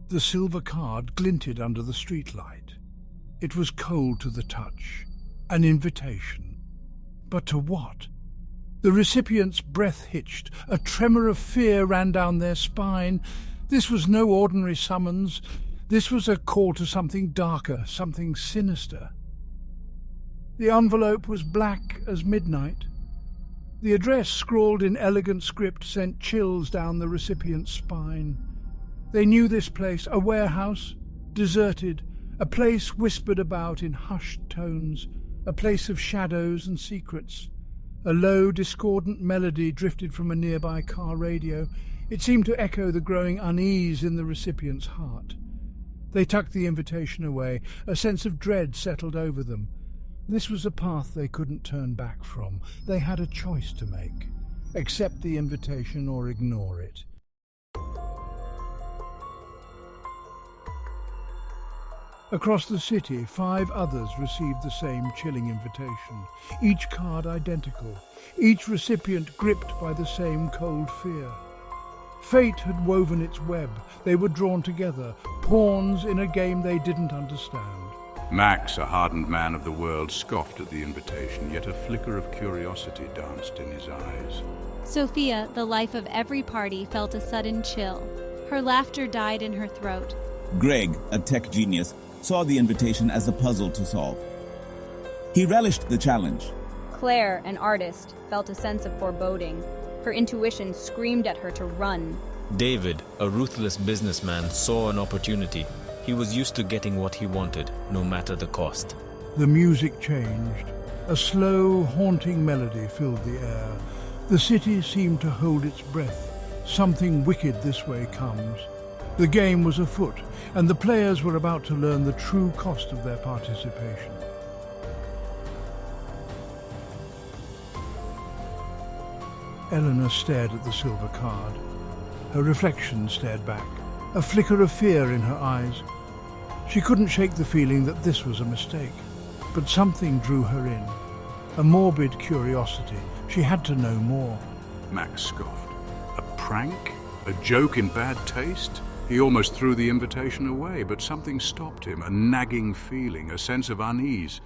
The silver card glinted under the streetlight. It was cold to the touch, an invitation. But to what? The recipient's breath hitched. A tremor of fear ran down their spine. This was no ordinary summons. This was a call to something darker, something sinister. The envelope was black as midnight. The address, scrawled in elegant script, sent chills down the recipient's spine. They knew this place, a warehouse, deserted, a place whispered about in hushed tones, a place of shadows and secrets. A low, discordant melody drifted from a nearby car radio. It seemed to echo the growing unease in the recipient's heart. They tucked the invitation away. A sense of dread settled over them. This was a path they couldn't turn back from. They had a choice to make. Accept the invitation or ignore it. Across the city, 5 others received the same chilling invitation, each card identical, each recipient gripped by the same cold fear. Fate had woven its web. They were drawn together, pawns in a game they didn't understand. Max, a hardened man of the world, scoffed at the invitation, yet a flicker of curiosity danced in his eyes. Sophia, the life of every party, felt a sudden chill. Her laughter died in her throat. Greg, a tech genius, saw the invitation as a puzzle to solve. He relished the challenge. Claire, an artist, felt a sense of foreboding. Her intuition screamed at her to run. David, a ruthless businessman, saw an opportunity. He was used to getting what he wanted, no matter the cost. The music changed. A slow, haunting melody filled the air. The city seemed to hold its breath. Something wicked this way comes. The game was afoot, and the players were about to learn the true cost of their participation. Eleanor stared at the silver card. Her reflection stared back, a flicker of fear in her eyes. She couldn't shake the feeling that this was a mistake, but something drew her in. A morbid curiosity. She had to know more. Max scoffed. A prank? A joke in bad taste? He almost threw the invitation away, but something stopped him, a nagging feeling, a sense of unease.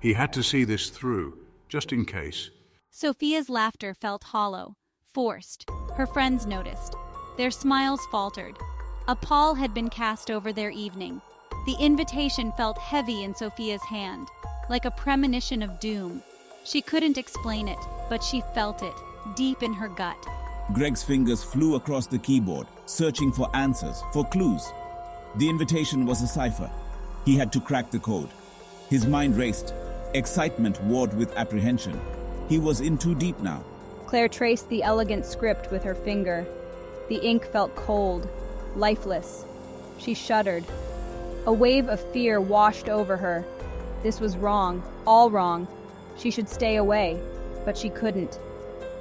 He had to see this through, just in case. Sophia's laughter felt hollow, forced. Her friends noticed. Their smiles faltered. A pall had been cast over their evening. The invitation felt heavy in Sophia's hand, like a premonition of doom. She couldn't explain it, but she felt it, deep in her gut. Greg's fingers flew across the keyboard, searching for answers, for clues. The invitation was a cipher. He had to crack the code. His mind raced. Excitement warred with apprehension. He was in too deep now. Claire traced the elegant script with her finger. The ink felt cold, lifeless. She shuddered. A wave of fear washed over her. This was wrong, all wrong. She should stay away, but she couldn't.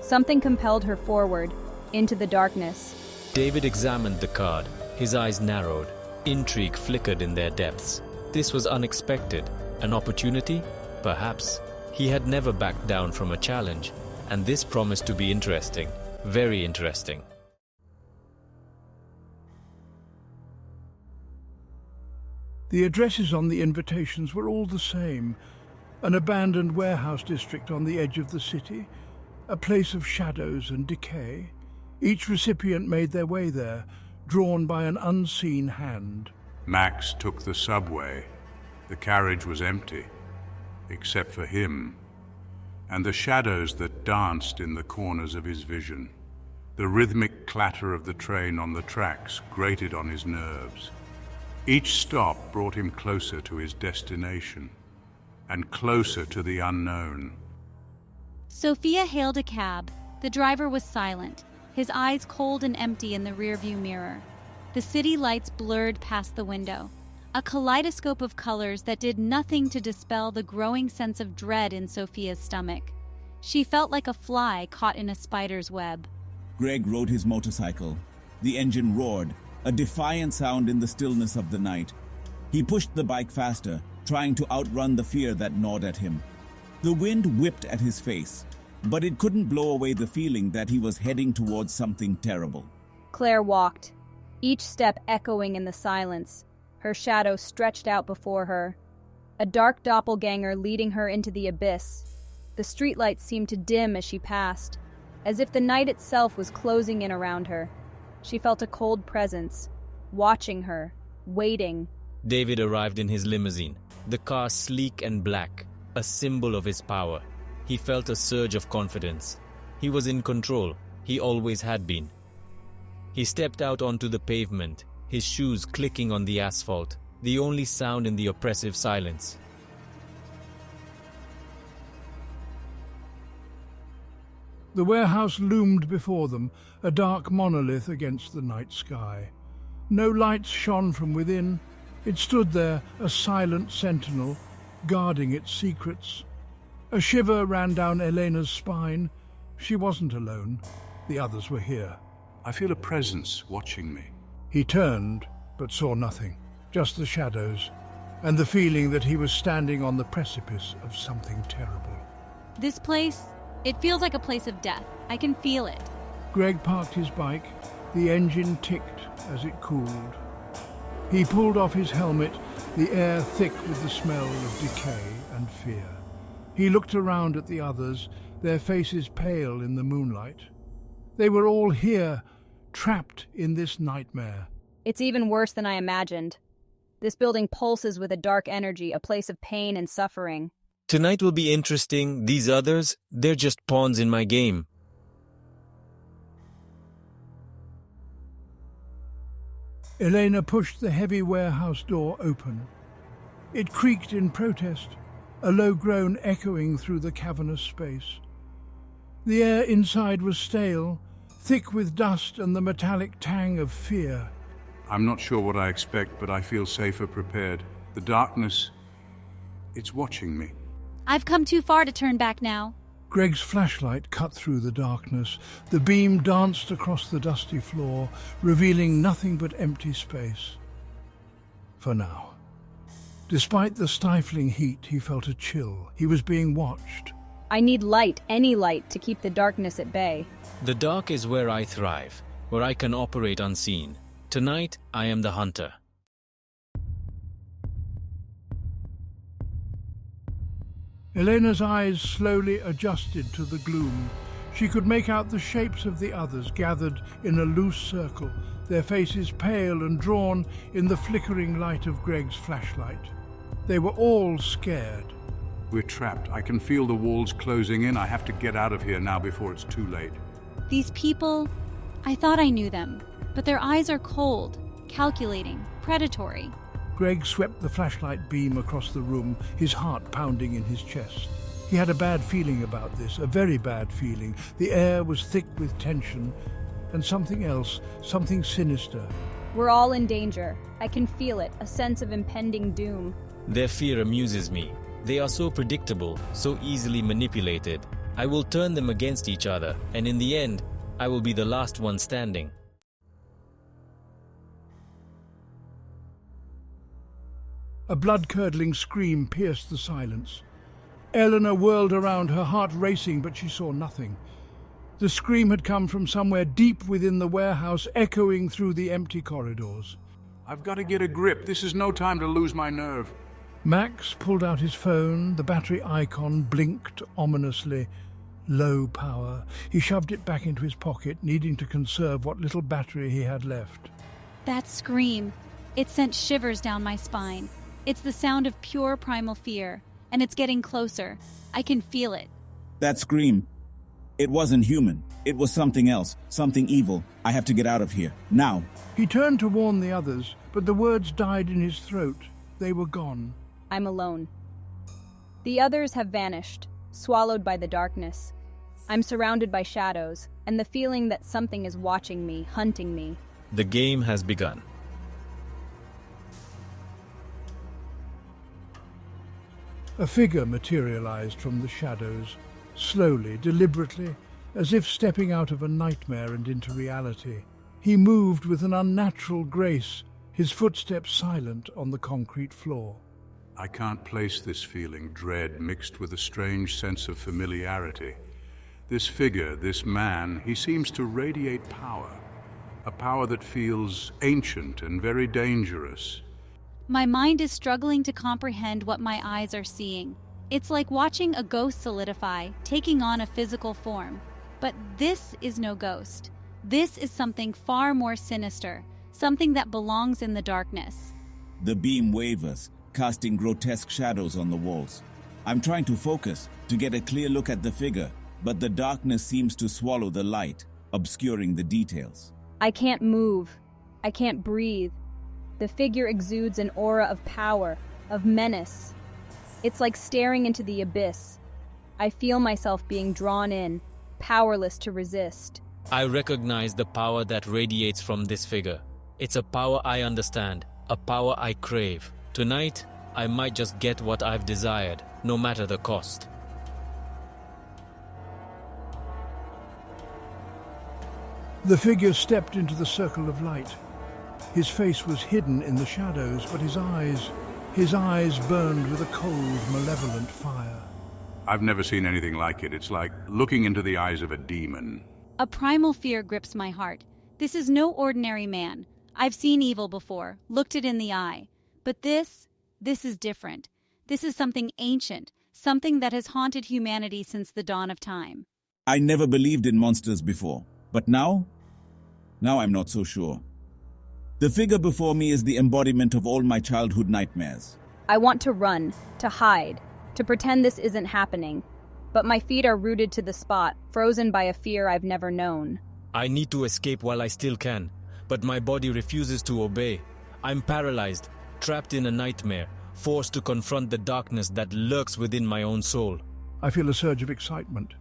Something compelled her forward, into the darkness. David examined the card. His eyes narrowed. Intrigue flickered in their depths. This was unexpected. An opportunity? Perhaps. He had never backed down from a challenge, and this promised to be interesting. Very interesting. The addresses on the invitations were all the same. An abandoned warehouse district on the edge of the city, a place of shadows and decay. Each recipient made their way there, drawn by an unseen hand. Max took the subway. The carriage was empty, except for him, and the shadows that danced in the corners of his vision. The rhythmic clatter of the train on the tracks grated on his nerves. Each stop brought him closer to his destination, and closer to the unknown. Sophia hailed a cab. The driver was silent, his eyes cold and empty in the rearview mirror. The city lights blurred past the window, a kaleidoscope of colors that did nothing to dispel the growing sense of dread in Sophia's stomach. She felt like a fly caught in a spider's web. Greg rode his motorcycle. The engine roared, a defiant sound in the stillness of the night. He pushed the bike faster, trying to outrun the fear that gnawed at him. The wind whipped at his face, but it couldn't blow away the feeling that he was heading towards something terrible. Claire walked. each step echoing in the silence, her shadow stretched out before her, a dark doppelganger leading her into the abyss. The streetlights seemed to dim as she passed, as if the night itself was closing in around her. She felt a cold presence, watching her, waiting. David arrived in his limousine, the car sleek and black, a symbol of his power. He felt a surge of confidence. He was in control. He always had been. He stepped out onto the pavement, his shoes clicking on the asphalt, the only sound in the oppressive silence. The warehouse loomed before them, a dark monolith against the night sky. No lights shone from within. It stood there, a silent sentinel, guarding its secrets. A shiver ran down Elena's spine. She wasn't alone. The others were here. I feel a presence watching me. He turned, but saw nothing, just the shadows, and the feeling that he was standing on the precipice of something terrible. This place, it feels like a place of death. I can feel it. Greg parked his bike. The engine ticked as it cooled. He pulled off his helmet, the air thick with the smell of decay and fear. He looked around at the others, their faces pale in the moonlight. They were all here, trapped in this nightmare. It's even worse than I imagined. This building pulses with a dark energy, a place of pain and suffering. Tonight will be interesting. These others, they're just pawns in my game. Elena pushed the heavy warehouse door open. It creaked in protest, a low groan echoing through the cavernous space. The air inside was stale, thick with dust and the metallic tang of fear. I'm not sure what I expect, but I feel safer prepared. The darkness, it's watching me. I've come too far to turn back now. Greg's flashlight cut through the darkness. The beam danced across the dusty floor, revealing nothing but empty space. For now. Despite the stifling heat, he felt a chill. He was being watched. I need light, any light, to keep the darkness at bay. The dark is where I thrive, where I can operate unseen. Tonight, I am the hunter. Elena's eyes slowly adjusted to the gloom. She could make out the shapes of the others gathered in a loose circle, their faces pale and drawn in the flickering light of Greg's flashlight. They were all scared. We're trapped. I can feel the walls closing in. I have to get out of here now before it's too late. These people, I thought I knew them, but their eyes are cold, calculating, predatory. Greg swept the flashlight beam across the room, his heart pounding in his chest. He had a bad feeling about this, a very bad feeling. The air was thick with tension, and something else, something sinister. We're all in danger. I can feel it, a sense of impending doom. Their fear amuses me. They are so predictable, so easily manipulated. I will turn them against each other, and in the end, I will be the last one standing. A blood-curdling scream pierced the silence. Eleanor whirled around, her heart racing, but she saw nothing. The scream had come from somewhere deep within the warehouse, echoing through the empty corridors. I've got to get a grip. This is no time to lose my nerve. Max pulled out his phone. The battery icon blinked ominously. Low power. He shoved it back into his pocket, needing to conserve what little battery he had left. That scream, it sent shivers down my spine. It's the sound of pure primal fear, and it's getting closer. I can feel it. That scream. It wasn't human. It was something else, something evil. I have to get out of here, now. He turned to warn the others, but the words died in his throat. They were gone. I'm alone. The others have vanished, swallowed by the darkness. I'm surrounded by shadows, and the feeling that something is watching me, hunting me. The game has begun. A figure materialized from the shadows, slowly, deliberately, as if stepping out of a nightmare and into reality. He moved with an unnatural grace, his footsteps silent on the concrete floor. I can't place this feeling, dread mixed with a strange sense of familiarity. This figure, this man, he seems to radiate power. a power that feels ancient and very dangerous. My mind is struggling to comprehend what my eyes are seeing. It's like watching a ghost solidify, taking on a physical form. But this is no ghost. This is something far more sinister, something that belongs in the darkness. The beam wavers, casting grotesque shadows on the walls. I'm trying to focus, to get a clear look at the figure, but the darkness seems to swallow the light, obscuring the details. I can't move. I can't breathe. The figure exudes an aura of power, of menace. It's like staring into the abyss. I feel myself being drawn in, powerless to resist. I recognize the power that radiates from this figure. It's a power I understand, a power I crave. Tonight, I might just get what I've desired, no matter the cost. The figure stepped into the circle of light. His face was hidden in the shadows, but his eyes burned with a cold, malevolent fire. I've never seen anything like it. It's like looking into the eyes of a demon. A primal fear grips my heart. This is no ordinary man. I've seen evil before, looked it in the eye. But this is different. This is something ancient, something that has haunted humanity since the dawn of time. I never believed in monsters before, but now I'm not so sure. The figure before me is the embodiment of all my childhood nightmares. I want to run, to hide, to pretend this isn't happening. But my feet are rooted to the spot, frozen by a fear I've never known. I need to escape while I still can, but my body refuses to obey. I'm paralyzed, trapped in a nightmare, forced to confront the darkness that lurks within my own soul. I feel a surge of excitement.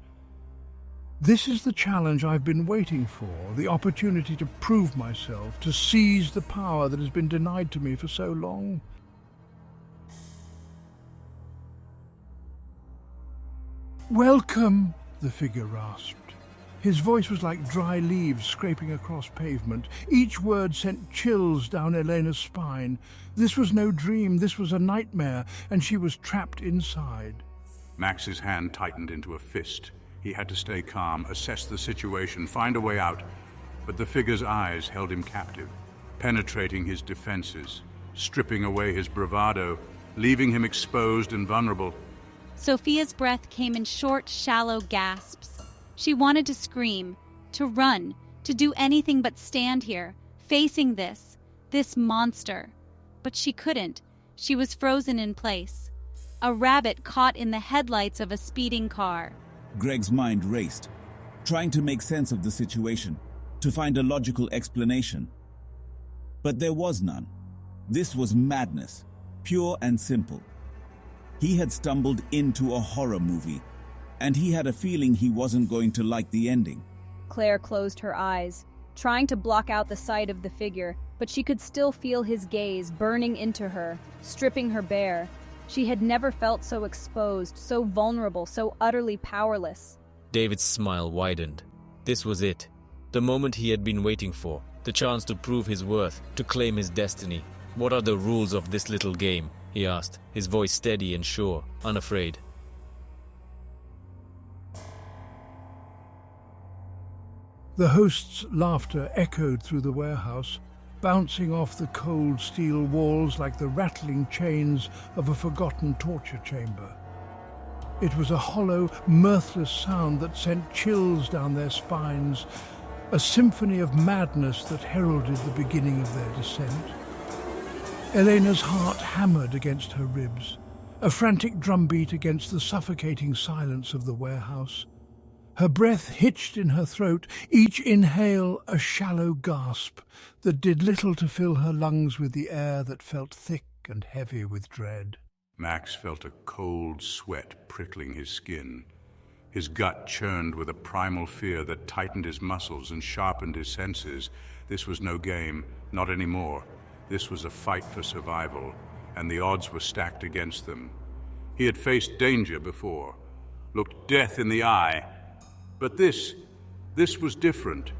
This is the challenge I've been waiting for, the opportunity to prove myself, to seize the power that has been denied to me for so long. "Welcome," the figure rasped. His voice was like dry leaves scraping across pavement. Each word sent chills down Elena's spine. This was no dream, this was a nightmare, and she was trapped inside. Max's hand tightened into a fist. He had to stay calm, assess the situation, find a way out. But the figure's eyes held him captive, penetrating his defenses, stripping away his bravado, leaving him exposed and vulnerable. Sophia's breath came in short, shallow gasps. She wanted to scream, to run, to do anything but stand here, facing this monster. But she couldn't. She was frozen in place. A rabbit caught in the headlights of a speeding car. Greg's mind raced, trying to make sense of the situation, to find a logical explanation. But there was none. This was madness, pure and simple. He had stumbled into a horror movie, and he had a feeling he wasn't going to like the ending. Claire closed her eyes, trying to block out the sight of the figure, but she could still feel his gaze burning into her, stripping her bare. She had never felt so exposed, so vulnerable, so utterly powerless. David's smile widened. This was it. The moment he had been waiting for. The chance to prove his worth, to claim his destiny. "What are the rules of this little game?" he asked, his voice steady and sure, unafraid. The host's laughter echoed through the warehouse, bouncing off the cold steel walls like the rattling chains of a forgotten torture chamber. It was a hollow, mirthless sound that sent chills down their spines, a symphony of madness that heralded the beginning of their descent. Elena's heart hammered against her ribs, a frantic drumbeat against the suffocating silence of the warehouse. Her breath hitched in her throat, each inhale a shallow gasp that did little to fill her lungs with the air that felt thick and heavy with dread. Max felt a cold sweat prickling his skin. His gut churned with a primal fear that tightened his muscles and sharpened his senses. This was no game, not anymore. This was a fight for survival, and the odds were stacked against them. He had faced danger before, looked death in the eye. But this was different.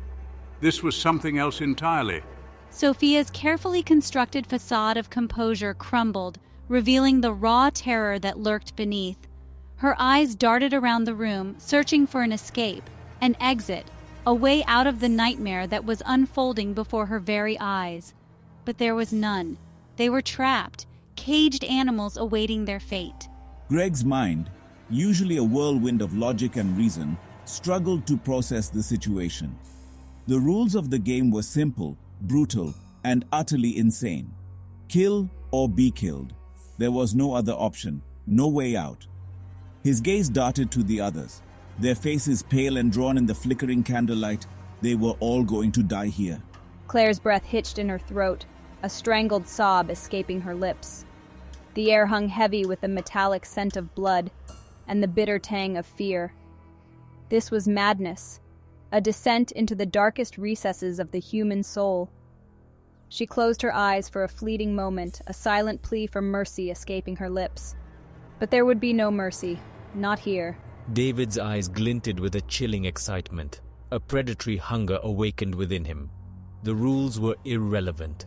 This was something else entirely. Sophia's carefully constructed facade of composure crumbled, revealing the raw terror that lurked beneath. Her eyes darted around the room, searching for an escape, an exit. a way out of the nightmare that was unfolding before her very eyes. But there was none. They were trapped, caged animals awaiting their fate. Greg's mind, usually a whirlwind of logic and reason, struggled to process the situation. The rules of the game were simple, brutal, and utterly insane. Kill or be killed. There was no other option, no way out. His gaze darted to the others. Their faces pale and drawn in the flickering candlelight, they were all going to die here. Claire's breath hitched in her throat, a strangled sob escaping her lips. The air hung heavy with the metallic scent of blood and the bitter tang of fear. This was madness, a descent into the darkest recesses of the human soul. She closed her eyes for a fleeting moment, a silent plea for mercy escaping her lips. But there would be no mercy, not here. David's eyes glinted with a chilling excitement. A predatory hunger awakened within him. The rules were irrelevant.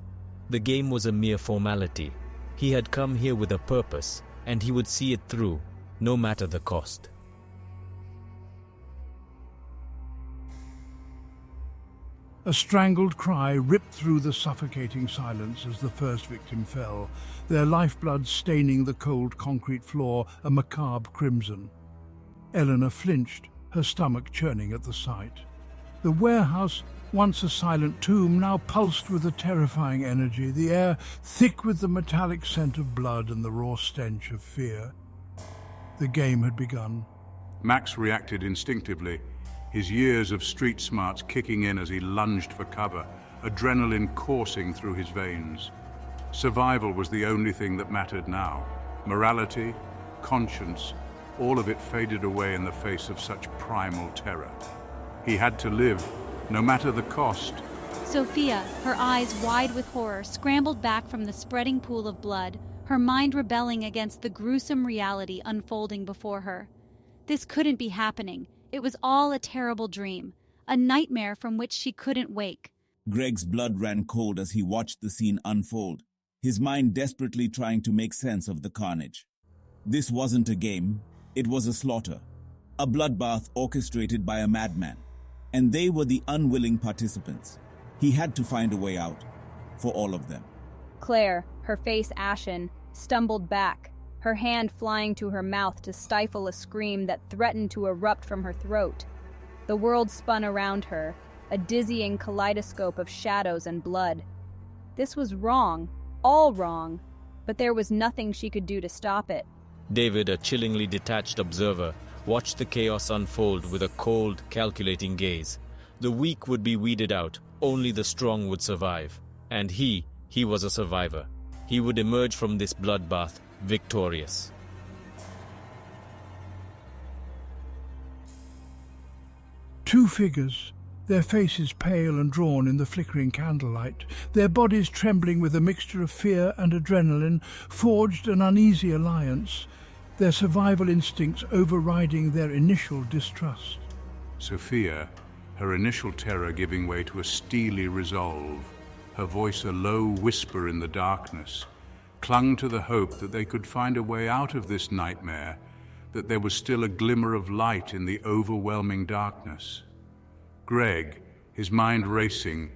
The game was a mere formality. He had come here with a purpose, and he would see it through, no matter the cost. A strangled cry ripped through the suffocating silence as the first victim fell, their lifeblood staining the cold concrete floor a macabre crimson. Eleanor flinched, her stomach churning at the sight. The warehouse, once a silent tomb, now pulsed with a terrifying energy, the air thick with the metallic scent of blood and the raw stench of fear. The game had begun. Max reacted instinctively, his years of street smarts kicking in as he lunged for cover, adrenaline coursing through his veins. Survival was the only thing that mattered now. Morality, conscience, all of it faded away in the face of such primal terror. He had to live, no matter the cost. Sophia, her eyes wide with horror, scrambled back from the spreading pool of blood, her mind rebelling against the gruesome reality unfolding before her. This couldn't be happening. It was all a terrible dream, a nightmare from which she couldn't wake. Greg's blood ran cold as he watched the scene unfold, his mind desperately trying to make sense of the carnage. This wasn't a game, it was a slaughter, a bloodbath orchestrated by a madman, and they were the unwilling participants. He had to find a way out, for all of them. Claire, her face ashen, stumbled back, her hand flying to her mouth to stifle a scream that threatened to erupt from her throat. The world spun around her, a dizzying kaleidoscope of shadows and blood. This was wrong, all wrong, but there was nothing she could do to stop it. David, a chillingly detached observer, watched the chaos unfold with a cold, calculating gaze. The weak would be weeded out, only the strong would survive. And he was a survivor. He would emerge from this bloodbath victorious. Two figures, their faces pale and drawn in the flickering candlelight, their bodies trembling with a mixture of fear and adrenaline, forged an uneasy alliance, their survival instincts overriding their initial distrust. Sophia, her initial terror giving way to a steely resolve, her voice a low whisper in the darkness, clung to the hope that they could find a way out of this nightmare, that there was still a glimmer of light in the overwhelming darkness. Greg, his mind racing,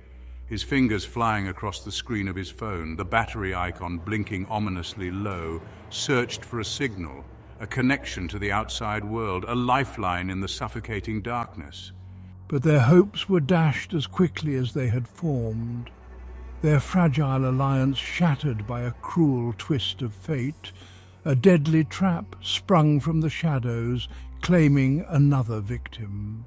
his fingers flying across the screen of his phone, the battery icon blinking ominously low, searched for a signal, a connection to the outside world, a lifeline in the suffocating darkness. But their hopes were dashed as quickly as they had formed, their fragile alliance shattered by a cruel twist of fate, a deadly trap sprung from the shadows, claiming another victim.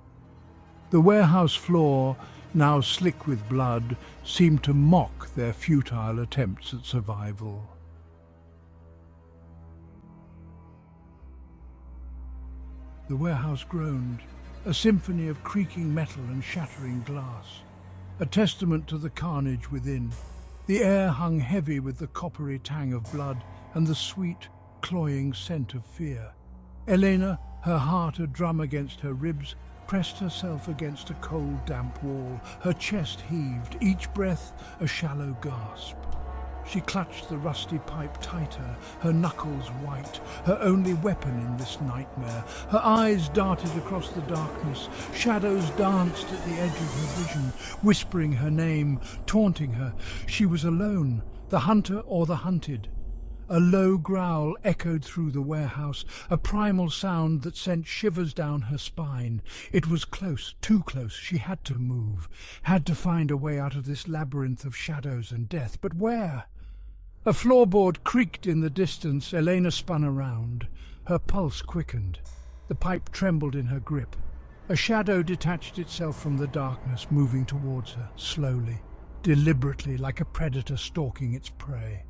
The warehouse floor, now slick with blood, seemed to mock their futile attempts at survival. The warehouse groaned, a symphony of creaking metal and shattering glass, a testament to the carnage within. The air hung heavy with the coppery tang of blood and the sweet, cloying scent of fear. Elena, her heart a drum against her ribs, pressed herself against a cold, damp wall. Her chest heaved, each breath a shallow gasp. She clutched the rusty pipe tighter, her knuckles white, her only weapon in this nightmare. Her eyes darted across the darkness. Shadows danced at the edge of her vision, whispering her name, taunting her. She was alone, the hunter or the hunted. A low growl echoed through the warehouse, a primal sound that sent shivers down her spine. It was close, too close. She had to move, had to find a way out of this labyrinth of shadows and death. But where? A floorboard creaked in the distance. Elena spun around. Her pulse quickened. The pipe trembled in her grip. A shadow detached itself from the darkness, moving towards her, slowly, deliberately, like a predator stalking its prey.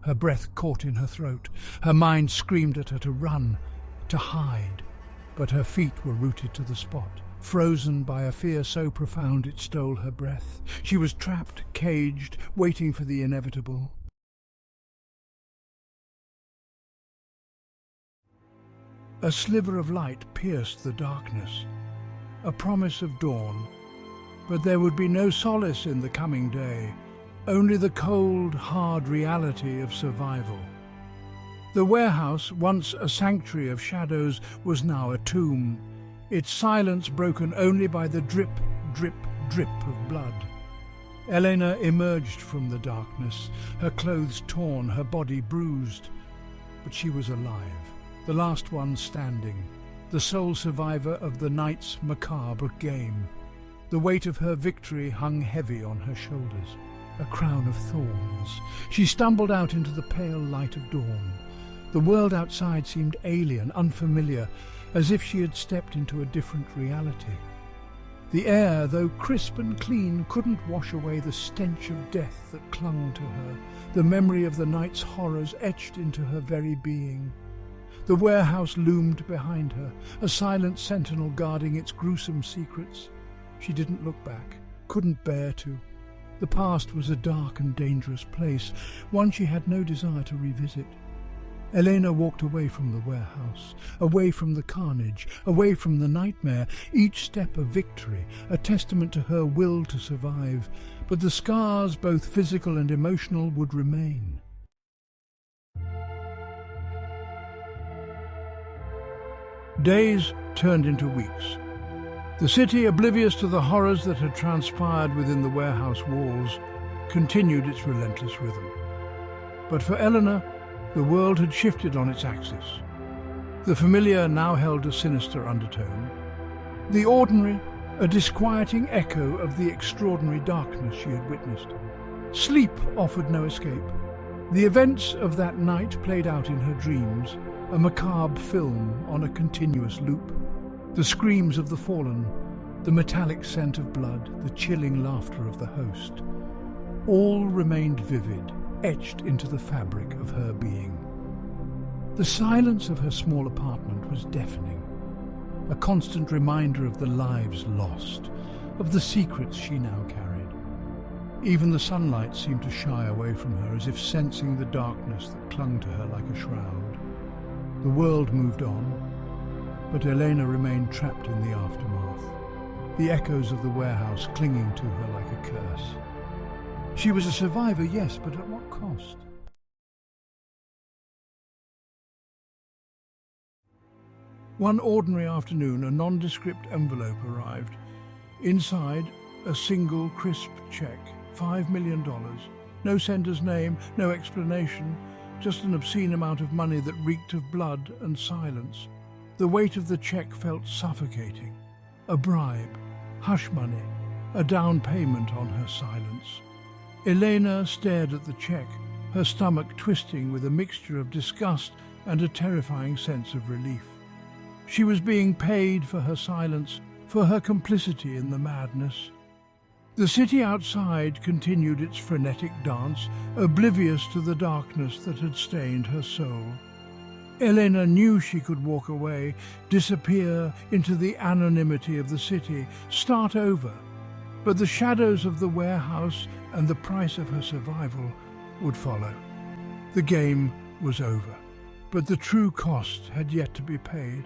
Her breath caught in her throat. Her mind screamed at her to run, to hide. But her feet were rooted to the spot, frozen by a fear so profound it stole her breath. She was trapped, caged, waiting for the inevitable. A sliver of light pierced the darkness, a promise of dawn. But there would be no solace in the coming day. Only the cold, hard reality of survival. The warehouse, once a sanctuary of shadows, was now a tomb, its silence broken only by the drip, drip, drip of blood. Elena emerged from the darkness, her clothes torn, her body bruised. But she was alive, the last one standing, the sole survivor of the night's macabre game. The weight of her victory hung heavy on her shoulders. A crown of thorns. She stumbled out into the pale light of dawn. The world outside seemed alien, unfamiliar, as if she had stepped into a different reality. The air, though crisp and clean, couldn't wash away the stench of death that clung to her, the memory of the night's horrors etched into her very being. The warehouse loomed behind her, a silent sentinel guarding its gruesome secrets. She didn't look back, couldn't bear to. The past was a dark and dangerous place, one she had no desire to revisit. Elena walked away from the warehouse, away from the carnage, away from the nightmare, each step a victory, a testament to her will to survive. But the scars, both physical and emotional, would remain. Days turned into weeks. The city, oblivious to the horrors that had transpired within the warehouse walls, continued its relentless rhythm. But for Eleanor, the world had shifted on its axis. The familiar now held a sinister undertone. The ordinary, a disquieting echo of the extraordinary darkness she had witnessed. Sleep offered no escape. The events of that night played out in her dreams, a macabre film on a continuous loop. The screams of the fallen, the metallic scent of blood, the chilling laughter of the host, all remained vivid, etched into the fabric of her being. The silence of her small apartment was deafening, a constant reminder of the lives lost, of the secrets she now carried. Even the sunlight seemed to shy away from her, as if sensing the darkness that clung to her like a shroud. The world moved on, but Elena remained trapped in the aftermath, the echoes of the warehouse clinging to her like a curse. She was a survivor, yes, but at what cost? One ordinary afternoon, a nondescript envelope arrived. Inside, a single crisp check, $5 million. No sender's name, no explanation, just an obscene amount of money that reeked of blood and silence. The weight of the check felt suffocating. A bribe, hush money, a down payment on her silence. Elena stared at the check, her stomach twisting with a mixture of disgust and a terrifying sense of relief. She was being paid for her silence, for her complicity in the madness. The city outside continued its frenetic dance, oblivious to the darkness that had stained her soul. Elena knew she could walk away, disappear into the anonymity of the city, start over. But the shadows of the warehouse and the price of her survival would follow. The game was over, but the true cost had yet to be paid.